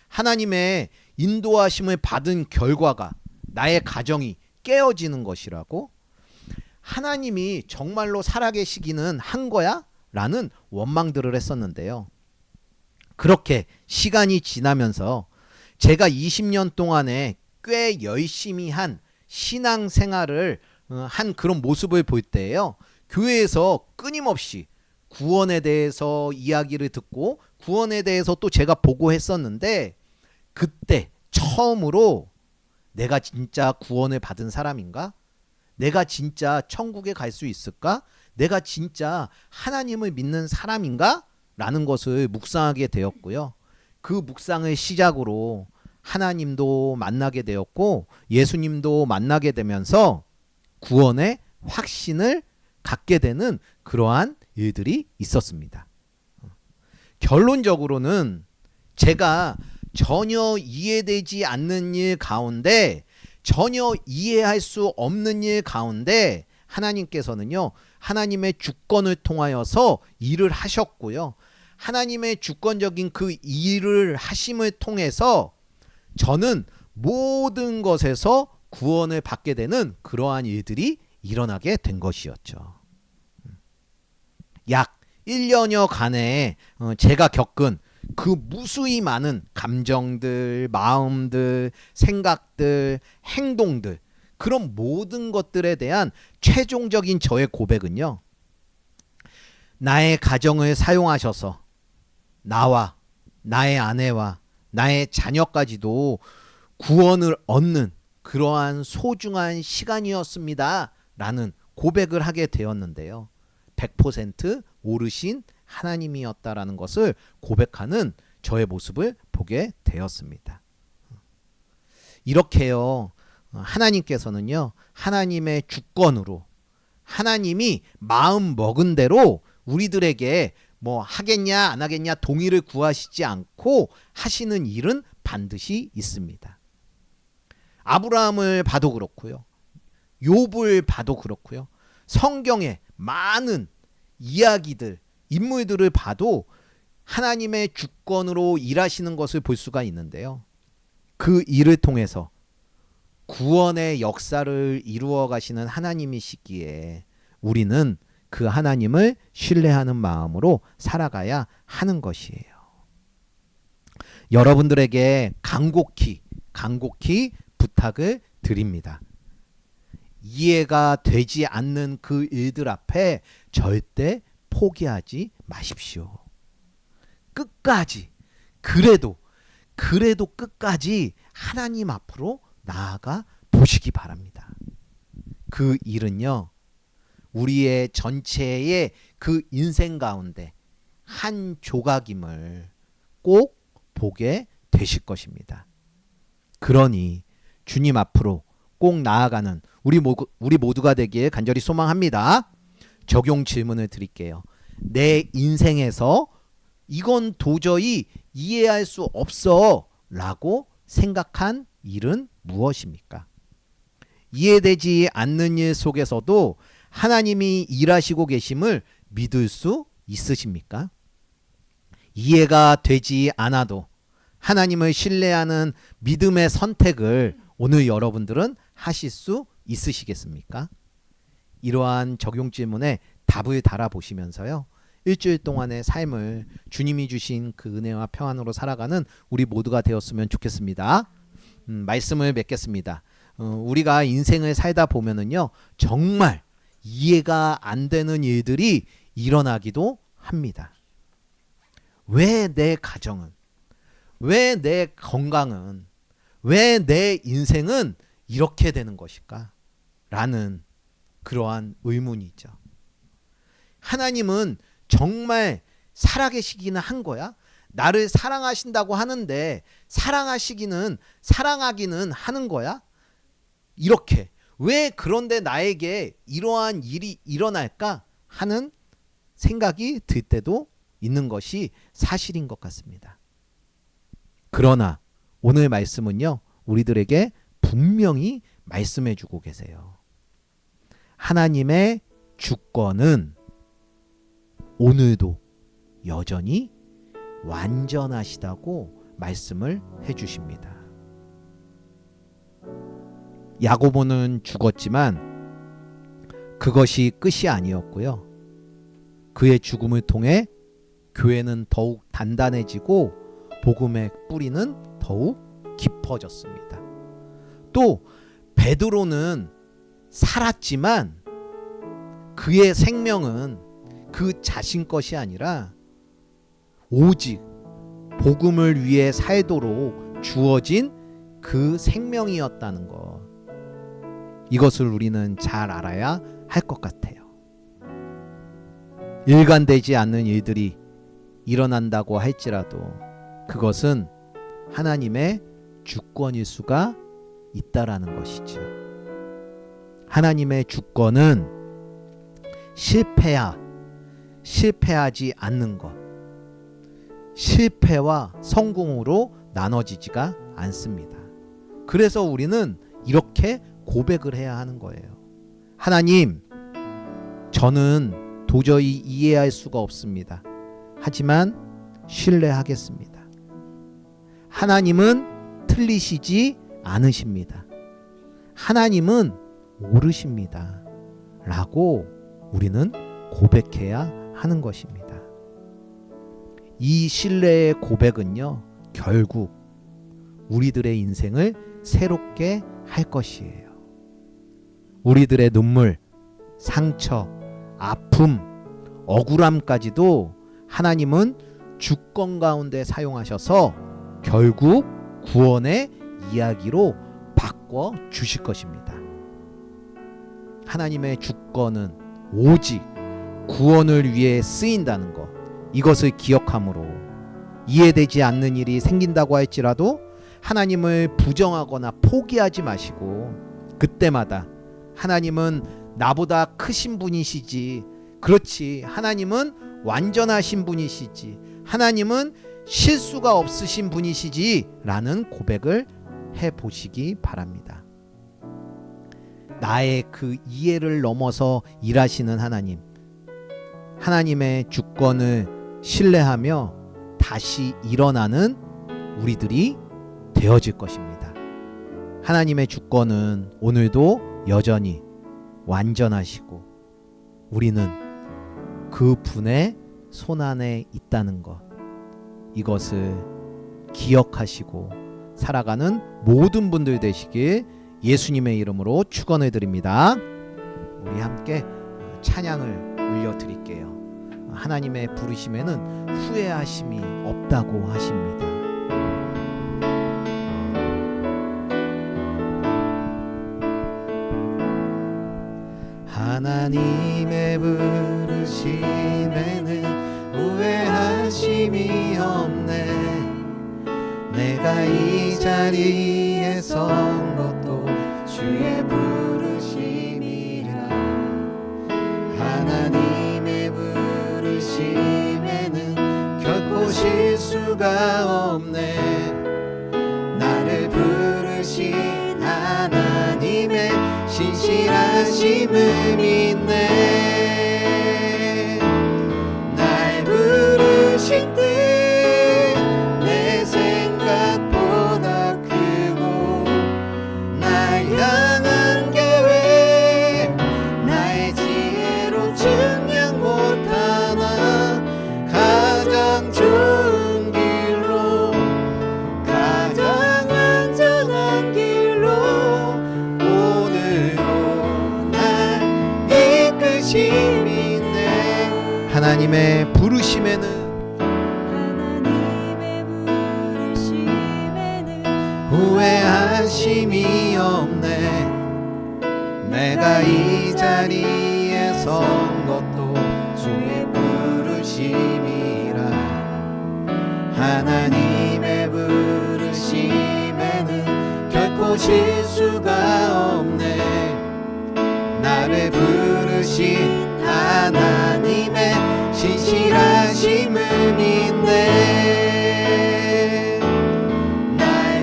하나님의 인도하심을 받은 결과가 나의 가정이 깨어지는 것이라고, 하나님이 정말로 살아계시기는 한 거야? 라는 원망들을 했었는데요. 그렇게 시간이 지나면서 제가 20년 동안에 꽤 열심히 한 신앙생활을 한 그런 모습을 볼 때예요. 교회에서 끊임없이 구원에 대해서 이야기를 듣고 구원에 대해서 또 제가 보고했었는데, 그때 처음으로 내가 진짜 구원을 받은 사람인가? 내가 진짜 천국에 갈 수 있을까? 내가 진짜 하나님을 믿는 사람인가? 라는 것을 묵상하게 되었고요. 그 묵상을 시작으로 하나님도 만나게 되었고 예수님도 만나게 되면서 구원의 확신을 갖게 되는 그러한 일들이 있었습니다. 결론적으로는 제가 전혀 이해되지 않는 일 가운데, 전혀 이해할 수 없는 일 가운데 하나님께서는요, 하나님의 주권을 통하여서 일을 하셨고요. 하나님의 주권적인 그 일을 하심을 통해서 저는 모든 것에서 구원을 받게 되는 그러한 일들이 일어나게 된 것이었죠. 약 1년여간에 제가 겪은 그 무수히 많은 감정들, 마음들, 생각들, 행동들, 그런 모든 것들에 대한 최종적인 저의 고백은요, 나의 가정을 사용하셔서 나와 나의 아내와 나의 자녀까지도 구원을 얻는 그러한 소중한 시간이었습니다 라는 고백을 하게 되었는데요. 100% 오르신 하나님이었다라는 것을 고백하는 저의 모습을 보게 되었습니다. 이렇게요, 하나님께서는요, 하나님의 주권으로 하나님이 마음 먹은 대로 우리들에게 뭐 하겠냐 안 하겠냐 동의를 구하시지 않고 하시는 일은 반드시 있습니다. 아브라함을 봐도 그렇고요, 욥을 봐도 그렇고요, 성경의 많은 이야기들, 인물들을 봐도 하나님의 주권으로 일하시는 것을 볼 수가 있는데요. 그 일을 통해서 구원의 역사를 이루어 가시는 하나님이시기에 우리는 그 하나님을 신뢰하는 마음으로 살아가야 하는 것이에요. 여러분들에게 간곡히 부탁을 드립니다. 이해가 되지 않는 그 일들 앞에 절대 포기하지 마십시오. 끝까지, 그래도 끝까지 하나님 앞으로 나아가 보시기 바랍니다. 그 일은요, 우리의 전체의 그 인생 가운데 한 조각임을 꼭 보게 되실 것입니다. 그러니 주님 앞으로 꼭 나아가는 우리 모두가 되기를 간절히 소망합니다. 적용 질문을 드릴게요. 내 인생에서 이건 도저히 이해할 수 없어 라고 생각한 일은 무엇입니까? 이해되지 않는 일 속에서도 하나님이 일하시고 계심을 믿을 수 있으십니까? 이해가 되지 않아도 하나님을 신뢰하는 믿음의 선택을 오늘 여러분들은 하실 수 있으시겠습니까? 이러한 적용 질문에 답을 달아보시면서요, 일주일 동안의 삶을 주님이 주신 그 은혜와 평안으로 살아가는 우리 모두가 되었으면 좋겠습니다. 말씀을 맺겠습니다. 우리가 인생을 살다 보면은요, 정말 이해가 안 되는 일들이 일어나기도 합니다. 왜 내 가정은, 왜 내 건강은, 왜 내 인생은 이렇게 되는 것일까? 라는 그러한 의문이죠. 하나님은 정말 살아계시기는 한 거야? 나를 사랑하신다고 하는데 사랑하기는 하는 거야? 이렇게 왜 그런데 나에게 이러한 일이 일어날까 하는 생각이 들 때도 있는 것이 사실인 것 같습니다. 그러나 오늘 말씀은요, 우리들에게 분명히 말씀해 주고 계세요. 하나님의 주권은 오늘도 여전히 완전하시다고 말씀을 해주십니다. 야고보는 죽었지만 그것이 끝이 아니었고요. 그의 죽음을 통해 교회는 더욱 단단해지고 복음의 뿌리는 더욱 깊어졌습니다. 또 베드로는 살았지만 그의 생명은 그 자신 것이 아니라 오직 복음을 위해 살도록 주어진 그 생명이었다는 것, 이것을 우리는 잘 알아야 할 것 같아요. 일관되지 않는 일들이 일어난다고 할지라도 그것은 하나님의 주권일 수가 있다라는 것이죠. 하나님의 주권은 실패하지 않는 것, 실패와 성공으로 나눠지지가 않습니다. 그래서 우리는 이렇게 고백을 해야 하는 거예요. 하나님, 저는 도저히 이해할 수가 없습니다. 하지만 신뢰하겠습니다. 하나님은 틀리시지 않으십니다. 하나님은 옳으십니다. 라고 우리는 고백해야 하는 것입니다. 이 신뢰의 고백은요, 결국 우리들의 인생을 새롭게 할 것이에요. 우리들의 눈물, 상처, 아픔, 억울함까지도 하나님은 주권 가운데 사용하셔서 결국 구원의 이야기로 바꿔 주실 것입니다. 하나님의 주권은 오직 구원을 위해 쓰인다는 것, 이것을 기억함으로 이해되지 않는 일이 생긴다고 할지라도 하나님을 부정하거나 포기하지 마시고, 그때마다 하나님은 나보다 크신 분이시지, 그렇지, 하나님은 완전하신 분이시지, 하나님은 실수가 없으신 분이시지 라는 고백을 해보시기 바랍니다. 나의 그 이해를 넘어서 일하시는 하나님, 하나님의 주권을 신뢰하며 다시 일어나는 우리들이 되어질 것입니다. 하나님의 주권은 오늘도 여전히 완전하시고 우리는 그 분의 손안에 있다는 것, 이것을 기억하시고 살아가는 모든 분들 되시길 예수님의 이름으로 축원을 드립니다. 우리 함께 찬양을 올려드릴게요. 하나님의 부르심에는 후회하심이 없다고 하십니다. 하나님의 부르심에는 후회하심이 없네. 내가 이 자리에 선 것도 주의 부르심이라. 하나님의 부르심에는 결코 실수가 없네. 나를 부르신 하나님의 신실하심을 믿네. 날 부르신 뜻 내 생각보다 크고, 날 향한 계획 나의 지혜로 측량 못하나. 가장 좋은 길로, 가장 안전한 길로 오늘도 날 이끄심이 있네. 하나님의 부르심에는 후회하심이 없네. 내가 이 자리에 선 것도 주의 부르심이라. 하나님의 부르심에는 결코 실수가 없네. 나를 부르신 하나님의 신실하심을 믿네.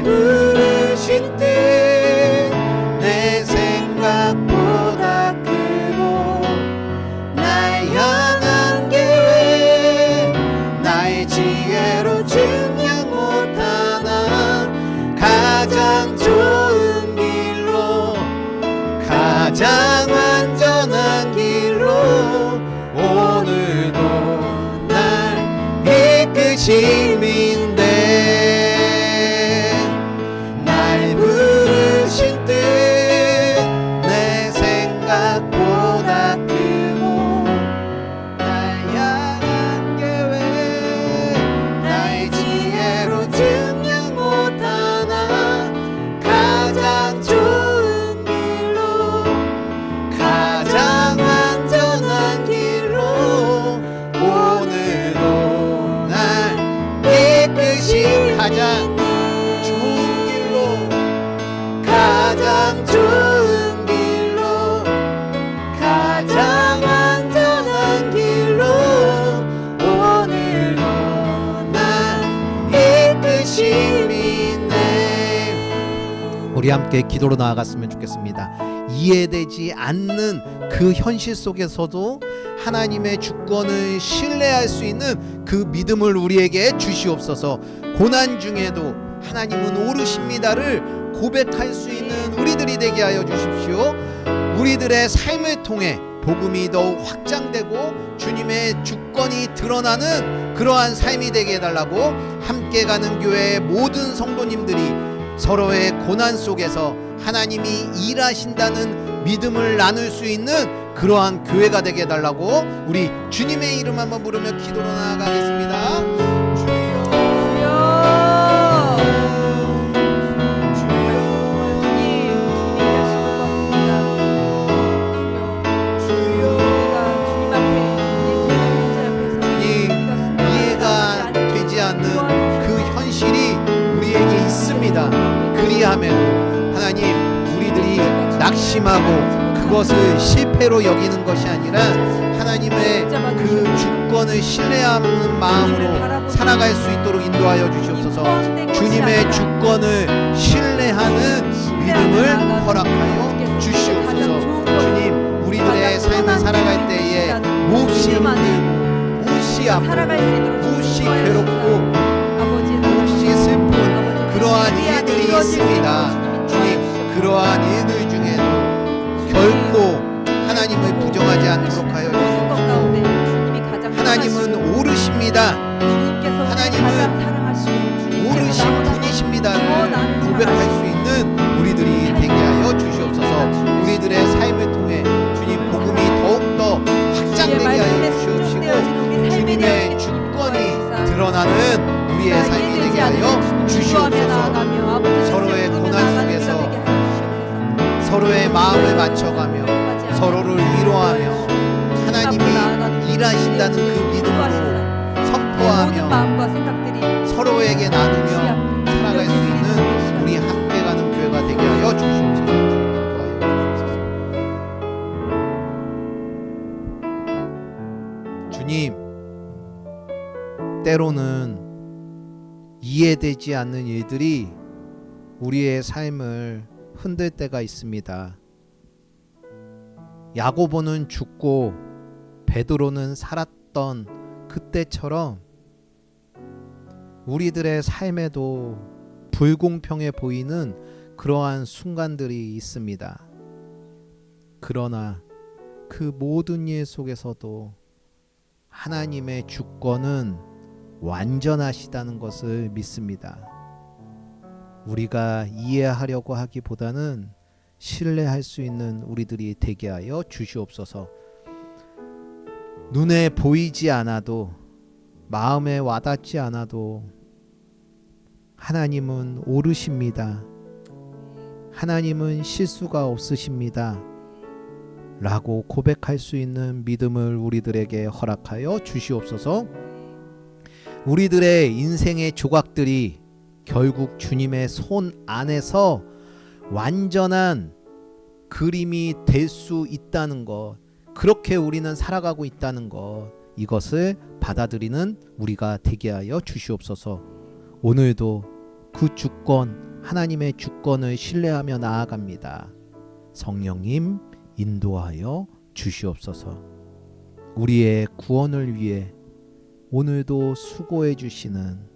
부르신 뜻 내 생각보다 크고, 가장 안전한 길로 오늘도 날 이끄심인데 날 부르신 뜻 내 생각보다 크고 날 향한 계획 나의 지혜로 증량 못하나 가장 좋은 길로 가장 안전한 길로 오늘도 날 이끄신 가장 좋은 길로 가장 좋은 길로 가장 안전한 길로 오늘도 날 이끄심이네. 우리 함께 기도로 나아갔으면 좋겠습니다. 이해되지 않는 그 현실 속에서도 하나님의 주권을 신뢰할 수 있는 그 믿음을 우리에게 주시옵소서. 고난 중에도 하나님은 옳으십니다를 고백할 수 있는 우리들이 되게 하여 주십시오. 우리들의 삶을 통해 복음이 더욱 확장되고 주님의 주권이 드러나는 그러한 삶이 되게 해달라고 함께 가는 교회의 모든 성도님들이 서로의 고난 속에서 하나님이 일하신다는 믿음을 나눌 수 있는 그러한 교회가 되게 해달라고 우리 주님의 이름 한번 부르며 기도로 나아가겠습니다. 그리함에도 하나님 우리들이 낙심하고 그것을 실패로 여기는 것이 아니라 하나님의 그 주권을 신뢰하는 마음으로 살아갈 수 있도록 인도하여 주시옵소서. 주님의 주권을 신뢰하는 믿음을 허락하여 주시옵소서. 주님 우리들의 삶을 살아갈 때에 몹시 힘들고 몹시 아프고 몹시 괴롭고 몹시 슬픈 그러한 일들이 있습니다. 주님 그러한 일들 중에도 결코 하나님을 부정하지 않도록 하여 주시옵소서. 하나님은 옳으십니다. 하나님은 옳으신 분이십니다를 고백할 수 있는 우리들이 되게 하여 주시옵소서. 우리들의 삶을 통해 주님 복음이 더욱더 확장되게 하여 주시옵시고 주님의 주권이 드러나는 우리의 삶이 되게 하여 주시옵소서. 서로의 고난 속에서 서로의 마음을 맞춰가며 서로를 위로하며 하나님이 일하신다는 그 믿음으로 선포하며 서로에게 나누며 살아갈 수 있는 우리 함께 가는 교회가 되게 하여 주시옵소서. 주님 때로는 이해되지 않는 일들이 우리의 삶을 흔들 때가 있습니다. 야고보는 죽고 베드로는 살았던 그때처럼 우리들의 삶에도 불공평해 보이는 그러한 순간들이 있습니다. 그러나 그 모든 일 속에서도 하나님의 주권은 완전하시다는 것을 믿습니다. 우리가 이해하려고 하기보다는 신뢰할 수 있는 우리들이 되게 하여 주시옵소서. 눈에 보이지 않아도 마음에 와닿지 않아도 하나님은 옳으십니다. 하나님은 실수가 없으십니다. 라고 고백할 수 있는 믿음을 우리들에게 허락하여 주시옵소서. 우리들의 인생의 조각들이 결국 주님의 손 안에서 완전한 그림이 될 수 있다는 것, 그렇게 우리는 살아가고 있다는 것, 이것을 받아들이는 우리가 되게 하여 주시옵소서. 오늘도 그 주권, 하나님의 주권을 신뢰하며 나아갑니다. 성령님 인도하여 주시옵소서. 우리의 구원을 위해 오늘도 수고해 주시는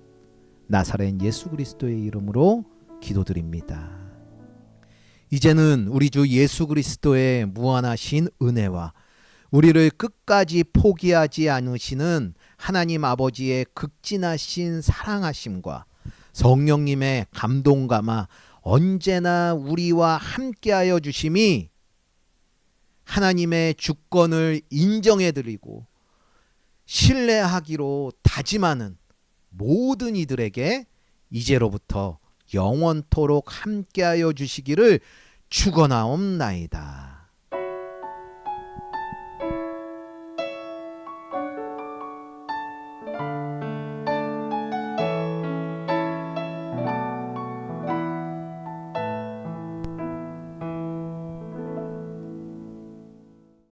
나사렛 예수 그리스도의 이름으로 기도드립니다. 이제는 우리 주 예수 그리스도의 무한하신 은혜와 우리를 끝까지 포기하지 않으시는 하나님 아버지의 극진하신 사랑하심과 성령님의 감동감아 언제나 우리와 함께하여 주심이 하나님의 주권을 인정해드리고 신뢰하기로 다짐하는 모든 이들에게 이제로부터 영원토록 함께하여 주시기를 축원하옵나이다.